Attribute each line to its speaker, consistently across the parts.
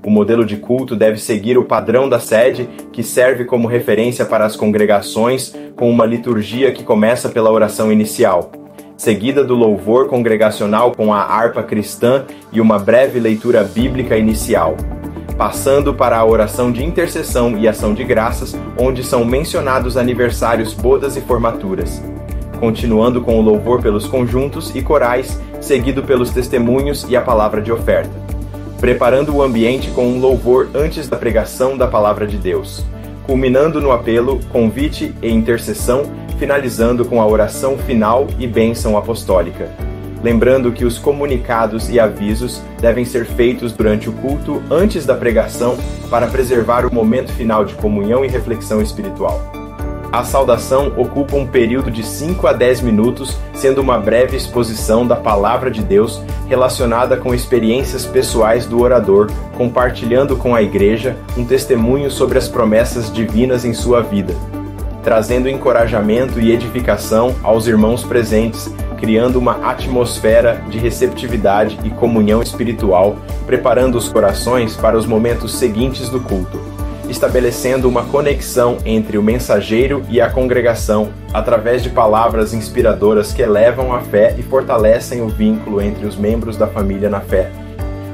Speaker 1: O modelo de culto deve seguir o padrão da sede, que serve como referência para as congregações, com uma liturgia que começa pela oração inicial, seguida do louvor congregacional com a harpa cristã e uma breve leitura bíblica inicial, passando para a oração de intercessão e ação de graças, onde são mencionados aniversários, bodas e formaturas, continuando com o louvor pelos conjuntos e corais, seguido pelos testemunhos e a palavra de oferta, preparando o ambiente com um louvor antes da pregação da palavra de Deus, culminando no apelo, convite e intercessão, finalizando com a oração final e bênção apostólica. Lembrando que os comunicados e avisos devem ser feitos durante o culto antes da pregação para preservar o momento final de comunhão e reflexão espiritual. A saudação ocupa um período de 5 a 10 minutos, sendo uma breve exposição da palavra de Deus relacionada com experiências pessoais do orador, compartilhando com a igreja um testemunho sobre as promessas divinas em sua vida, trazendo encorajamento e edificação aos irmãos presentes, criando uma atmosfera de receptividade e comunhão espiritual, preparando os corações para os momentos seguintes do culto, estabelecendo uma conexão entre o mensageiro e a congregação através de palavras inspiradoras que elevam a fé e fortalecem o vínculo entre os membros da família na fé.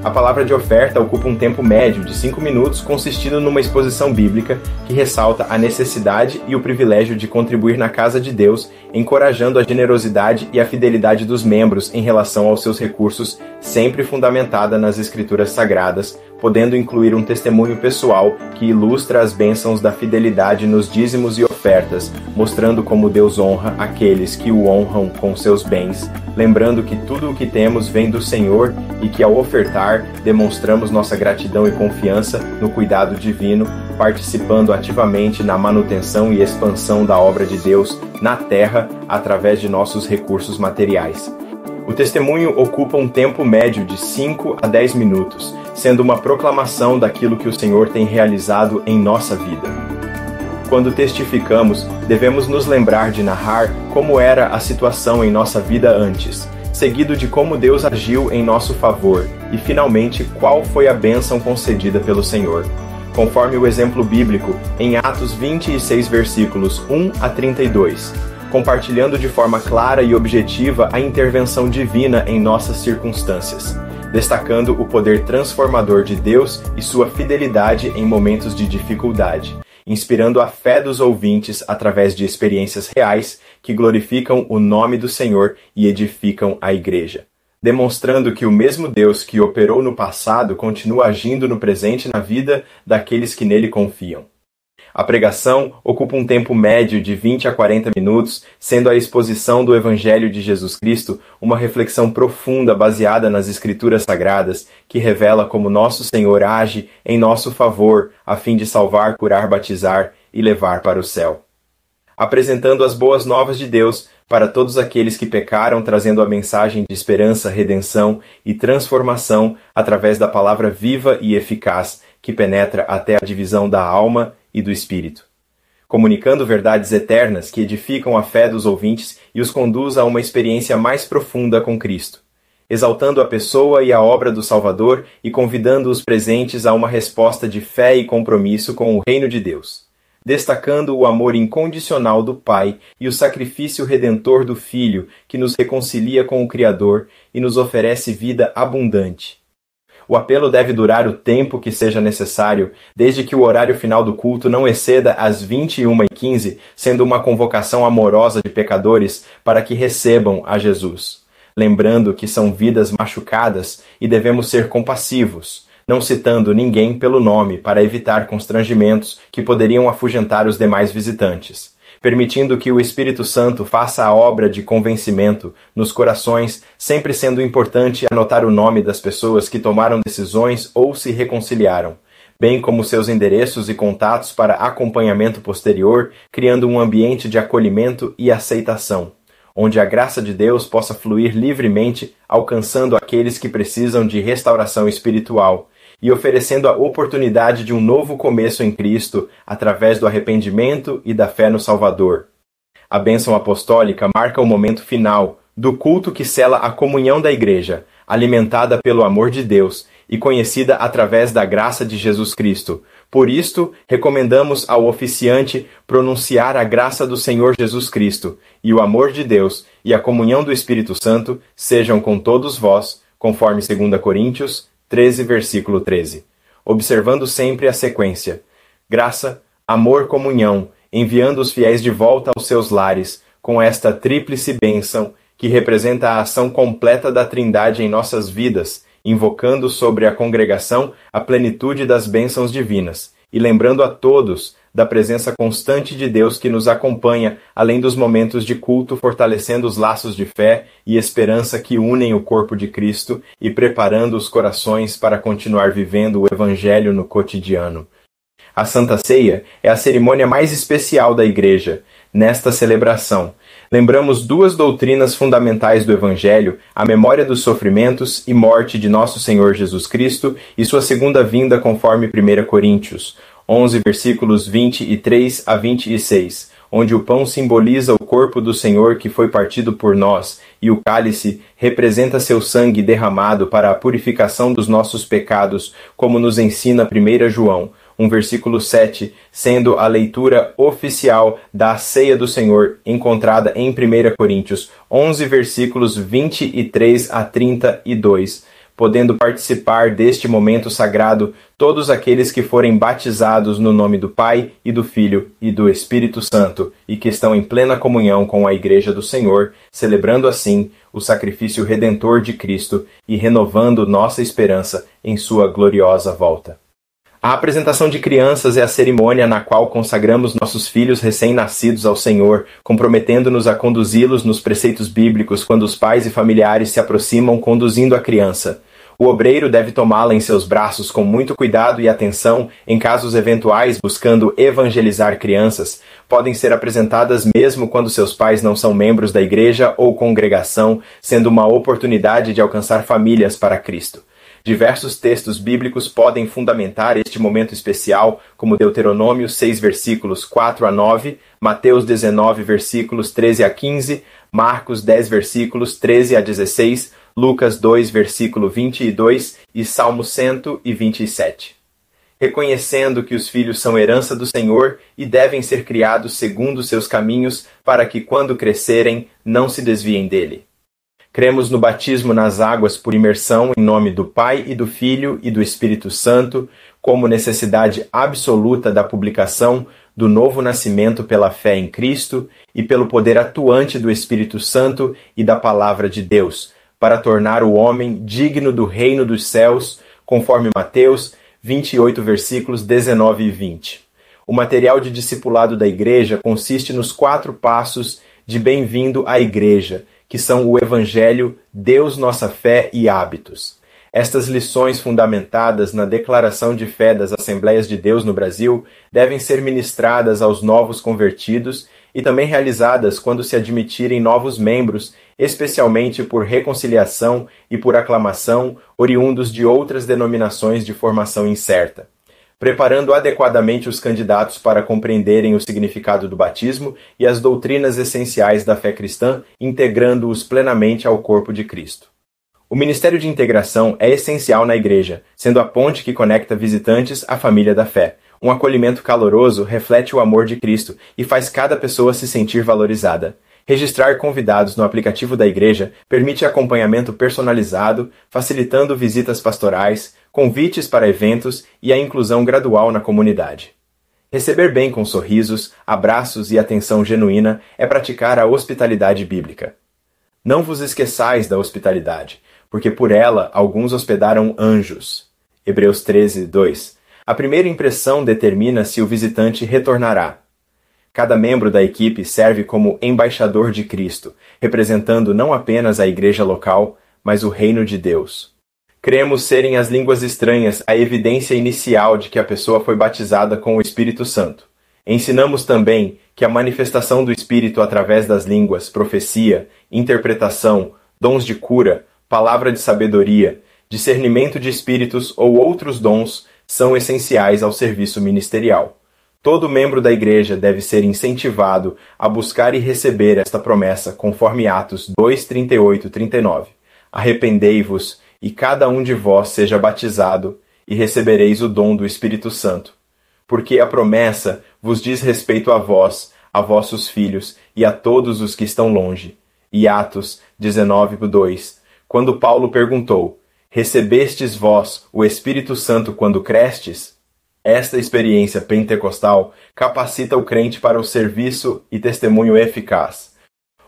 Speaker 1: A palavra de oferta ocupa um tempo médio de 5 minutos, consistindo numa exposição bíblica que ressalta a necessidade e o privilégio de contribuir na casa de Deus, encorajando a generosidade e a fidelidade dos membros em relação aos seus recursos, sempre fundamentada nas Escrituras Sagradas, podendo incluir um testemunho pessoal que ilustra as bênçãos da fidelidade nos dízimos e ofertas, mostrando como Deus honra aqueles que o honram com seus bens, lembrando que tudo o que temos vem do Senhor e que ao ofertar demonstramos nossa gratidão e confiança no cuidado divino, participando ativamente na manutenção e expansão da obra de Deus na terra através de nossos recursos materiais. O testemunho ocupa um tempo médio de 5 a 10 minutos, sendo uma proclamação daquilo que o Senhor tem realizado em nossa vida. Quando testificamos, devemos nos lembrar de narrar como era a situação em nossa vida antes, seguido de como Deus agiu em nosso favor e, finalmente, qual foi a bênção concedida pelo Senhor. Conforme o exemplo bíblico, em Atos 26, versículos 1 a 32, compartilhando de forma clara e objetiva a intervenção divina em nossas circunstâncias, destacando o poder transformador de Deus e sua fidelidade em momentos de dificuldade, inspirando a fé dos ouvintes através de experiências reais que glorificam o nome do Senhor e edificam a igreja, demonstrando que o mesmo Deus que operou no passado continua agindo no presente na vida daqueles que nele confiam. A pregação ocupa um tempo médio de 20 a 40 minutos, sendo a exposição do Evangelho de Jesus Cristo uma reflexão profunda baseada nas Escrituras Sagradas, que revela como nosso Senhor age em nosso favor, a fim de salvar, curar, batizar e levar para o céu. Apresentando as boas novas de Deus para todos aqueles que pecaram, trazendo a mensagem de esperança, redenção e transformação através da palavra viva e eficaz, que penetra até a divisão da alma e do espírito, comunicando verdades eternas que edificam a fé dos ouvintes e os conduz a uma experiência mais profunda com Cristo, exaltando a pessoa e a obra do Salvador e convidando os presentes a uma resposta de fé e compromisso com o reino de Deus, destacando o amor incondicional do Pai e o sacrifício redentor do Filho que nos reconcilia com o Criador e nos oferece vida abundante. O apelo deve durar o tempo que seja necessário, desde que o horário final do culto não exceda as 21h15, sendo uma convocação amorosa de pecadores para que recebam a Jesus. Lembrando que são vidas machucadas e devemos ser compassivos, não citando ninguém pelo nome para evitar constrangimentos que poderiam afugentar os demais visitantes, permitindo que o Espírito Santo faça a obra de convencimento nos corações, sempre sendo importante anotar o nome das pessoas que tomaram decisões ou se reconciliaram, bem como seus endereços e contatos para acompanhamento posterior, criando um ambiente de acolhimento e aceitação, onde a graça de Deus possa fluir livremente, alcançando aqueles que precisam de restauração espiritual, e oferecendo a oportunidade de um novo começo em Cristo através do arrependimento e da fé no Salvador. A bênção apostólica marca o momento final do culto que sela a comunhão da Igreja, alimentada pelo amor de Deus e conhecida através da graça de Jesus Cristo. Por isto, recomendamos ao oficiante pronunciar a graça do Senhor Jesus Cristo, e o amor de Deus e a comunhão do Espírito Santo sejam com todos vós, conforme 2 Coríntios 13, versículo 13. Observando sempre a sequência: graça, amor, comunhão, enviando os fiéis de volta aos seus lares, com esta tríplice bênção, que representa a ação completa da Trindade em nossas vidas, invocando sobre a congregação a plenitude das bênçãos divinas, e lembrando a todos da presença constante de Deus que nos acompanha, além dos momentos de culto, fortalecendo os laços de fé e esperança que unem o corpo de Cristo e preparando os corações para continuar vivendo o Evangelho no cotidiano. A Santa Ceia é a cerimônia mais especial da Igreja. Nesta celebração, lembramos duas doutrinas fundamentais do Evangelho, a memória dos sofrimentos e morte de nosso Senhor Jesus Cristo e sua segunda vinda conforme 1 Coríntios 11, versículos 23 a 26, onde o pão simboliza o corpo do Senhor que foi partido por nós, e o cálice representa seu sangue derramado para a purificação dos nossos pecados, como nos ensina 1 João, versículo 7, sendo a leitura oficial da ceia do Senhor, encontrada em 1 Coríntios 11, versículos 23 a 32, podendo participar deste momento sagrado todos aqueles que forem batizados no nome do Pai e do Filho e do Espírito Santo, e que estão em plena comunhão com a Igreja do Senhor, celebrando assim o sacrifício redentor de Cristo e renovando nossa esperança em sua gloriosa volta. A apresentação de crianças é a cerimônia na qual consagramos nossos filhos recém-nascidos ao Senhor, comprometendo-nos a conduzi-los nos preceitos bíblicos quando os pais e familiares se aproximam conduzindo a criança. O obreiro deve tomá-la em seus braços com muito cuidado e atenção em casos eventuais buscando evangelizar crianças. Podem ser apresentadas mesmo quando seus pais não são membros da igreja ou congregação, sendo uma oportunidade de alcançar famílias para Cristo. Diversos textos bíblicos podem fundamentar este momento especial, como Deuteronômio 6, versículos 4 a 9, Mateus 19, versículos 13 a 15, Marcos 10, versículos 13 a 16, Lucas 2, versículo 22 e Salmo 127. Reconhecendo que os filhos são herança do Senhor e devem ser criados segundo seus caminhos, para que, quando crescerem, não se desviem dele. Cremos no batismo nas águas por imersão em nome do Pai e do Filho e do Espírito Santo, como necessidade absoluta da publicação do novo nascimento pela fé em Cristo e pelo poder atuante do Espírito Santo e da Palavra de Deus, para tornar o homem digno do reino dos céus, conforme Mateus 28, versículos 19 e 20. O material de discipulado da Igreja consiste nos 4 passos de bem-vindo à Igreja, que são o Evangelho, Deus, nossa fé e hábitos. Estas lições fundamentadas na declaração de fé das Assembleias de Deus no Brasil devem ser ministradas aos novos convertidos e também realizadas quando se admitirem novos membros, especialmente por reconciliação e por aclamação, oriundos de outras denominações de formação incerta, preparando adequadamente os candidatos para compreenderem o significado do batismo e as doutrinas essenciais da fé cristã, integrando-os plenamente ao corpo de Cristo. O ministério de integração é essencial na Igreja, sendo a ponte que conecta visitantes à família da fé. Um acolhimento caloroso reflete o amor de Cristo e faz cada pessoa se sentir valorizada. Registrar convidados no aplicativo da Igreja permite acompanhamento personalizado, facilitando visitas pastorais, convites para eventos e a inclusão gradual na comunidade. Receber bem com sorrisos, abraços e atenção genuína é praticar a hospitalidade bíblica. Não vos esqueçais da hospitalidade, porque por ela alguns hospedaram anjos. Hebreus 13, 2. A primeira impressão determina se o visitante retornará. Cada membro da equipe serve como embaixador de Cristo, representando não apenas a igreja local, mas o reino de Deus. Cremos serem as línguas estranhas a evidência inicial de que a pessoa foi batizada com o Espírito Santo. Ensinamos também que a manifestação do Espírito através das línguas, profecia, interpretação, dons de cura, palavra de sabedoria, discernimento de espíritos ou outros dons são essenciais ao serviço ministerial. Todo membro da Igreja deve ser incentivado a buscar e receber esta promessa, conforme Atos 2, 38 e 39. Arrependei-vos, e cada um de vós seja batizado, e recebereis o dom do Espírito Santo. Porque a promessa vos diz respeito a vós, a vossos filhos e a todos os que estão longe. E Atos 19:2, quando Paulo perguntou: recebestes vós o Espírito Santo quando crestes? Esta experiência pentecostal capacita o crente para o serviço e testemunho eficaz.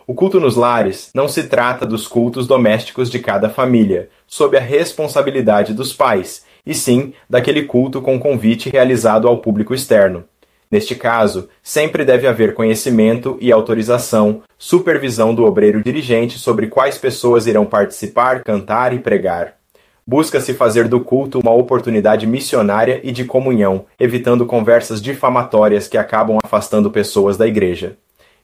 Speaker 1: O culto nos lares não se trata dos cultos domésticos de cada família, sob a responsabilidade dos pais, e sim daquele culto com convite realizado ao público externo. Neste caso, sempre deve haver conhecimento e autorização, supervisão do obreiro dirigente sobre quais pessoas irão participar, cantar e pregar. Busca-se fazer do culto uma oportunidade missionária e de comunhão, evitando conversas difamatórias que acabam afastando pessoas da igreja.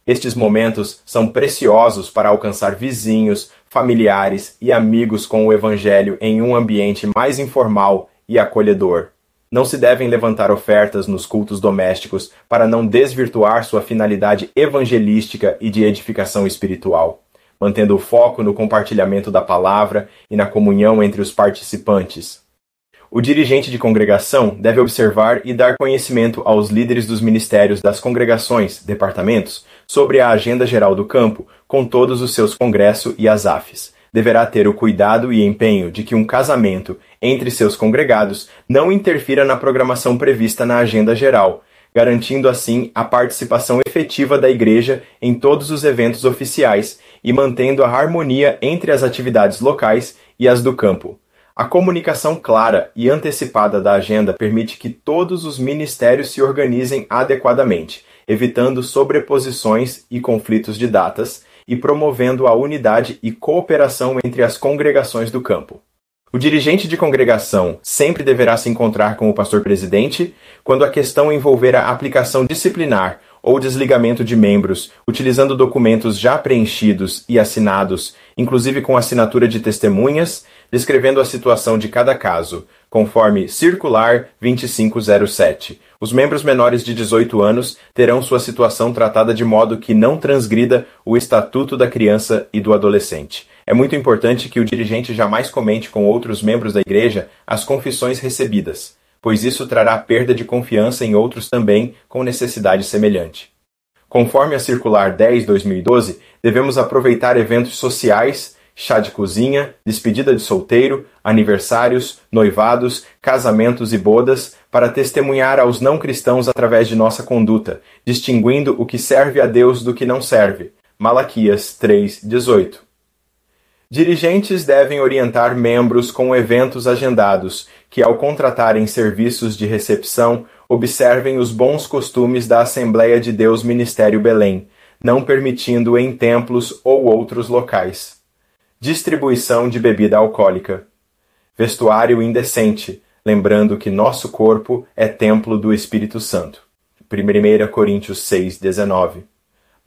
Speaker 1: Estes momentos são preciosos para alcançar vizinhos, familiares e amigos com o Evangelho em um ambiente mais informal e acolhedor. Não se devem levantar ofertas nos cultos domésticos para não desvirtuar sua finalidade evangelística e de edificação espiritual, mantendo o foco no compartilhamento da palavra e na comunhão entre os participantes. O dirigente de congregação deve observar e dar conhecimento aos líderes dos ministérios das congregações, departamentos, sobre a agenda geral do campo, com todos os seus congressos e asafes. Deverá ter o cuidado e empenho de que um casamento entre seus congregados não interfira na programação prevista na agenda geral, garantindo assim a participação efetiva da igreja em todos os eventos oficiais e mantendo a harmonia entre as atividades locais e as do campo. A comunicação clara e antecipada da agenda permite que todos os ministérios se organizem adequadamente, evitando sobreposições e conflitos de datas e promovendo a unidade e cooperação entre as congregações do campo. O dirigente de congregação sempre deverá se encontrar com o pastor-presidente quando a questão envolver a aplicação disciplinar ou desligamento de membros, utilizando documentos já preenchidos e assinados, inclusive com assinatura de testemunhas, descrevendo a situação de cada caso, conforme Circular 2507. Os membros menores de 18 anos terão sua situação tratada de modo que não transgrida o Estatuto da Criança e do Adolescente. É muito importante que o dirigente jamais comente com outros membros da igreja as confissões recebidas, pois isso trará perda de confiança em outros também com necessidade semelhante. Conforme a Circular 10/2012, devemos aproveitar eventos sociais, chá de cozinha, despedida de solteiro, aniversários, noivados, casamentos e bodas, para testemunhar aos não cristãos através de nossa conduta, distinguindo o que serve a Deus do que não serve. Malaquias 3:18. Dirigentes devem orientar membros com eventos agendados, que ao contratarem serviços de recepção, observem os bons costumes da Assembleia de Deus Ministério Belém, não permitindo em templos ou outros locais. Distribuição de bebida alcoólica. Vestuário indecente, lembrando que nosso corpo é templo do Espírito Santo. 1 Coríntios 6:19.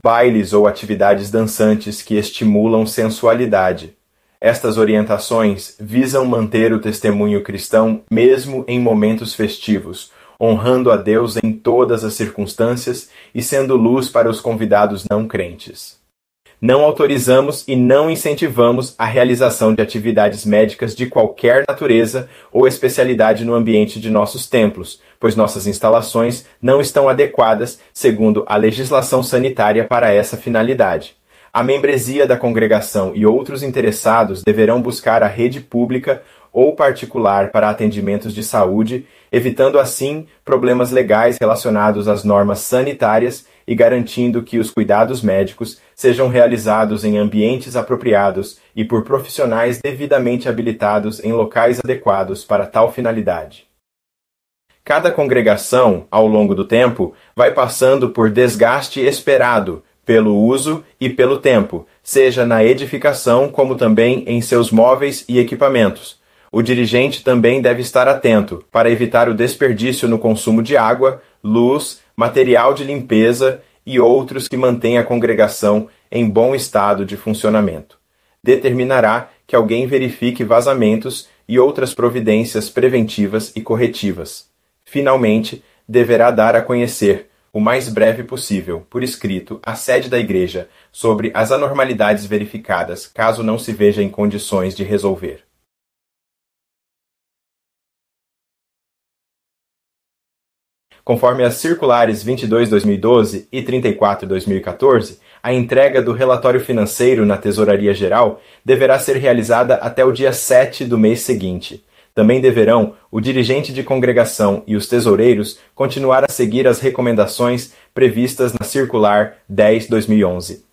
Speaker 1: Bailes ou atividades dançantes que estimulam sensualidade. Estas orientações visam manter o testemunho cristão mesmo em momentos festivos, honrando a Deus em todas as circunstâncias e sendo luz para os convidados não crentes. Não autorizamos e não incentivamos a realização de atividades médicas de qualquer natureza ou especialidade no ambiente de nossos templos, pois nossas instalações não estão adequadas segundo a legislação sanitária para essa finalidade. A membresia da congregação e outros interessados deverão buscar a rede pública ou particular para atendimentos de saúde, evitando assim problemas legais relacionados às normas sanitárias e garantindo que os cuidados médicos sejam realizados em ambientes apropriados e por profissionais devidamente habilitados em locais adequados para tal finalidade. Cada congregação, ao longo do tempo, vai passando por desgaste esperado pelo uso e pelo tempo, seja na edificação como também em seus móveis e equipamentos. O dirigente também deve estar atento para evitar o desperdício no consumo de água, luz, material de limpeza e outros que mantêm a congregação em bom estado de funcionamento. Determinará que alguém verifique vazamentos e outras providências preventivas e corretivas. Finalmente, deverá dar a conhecer o mais breve possível, por escrito, à sede da Igreja, sobre as anormalidades verificadas, caso não se veja em condições de resolver. Conforme as circulares 22/2012 e 34/2014, a entrega do relatório financeiro na Tesouraria Geral deverá ser realizada até o dia 7 do mês seguinte. Também deverão o dirigente de congregação e os tesoureiros continuar a seguir as recomendações previstas na Circular 10/2011.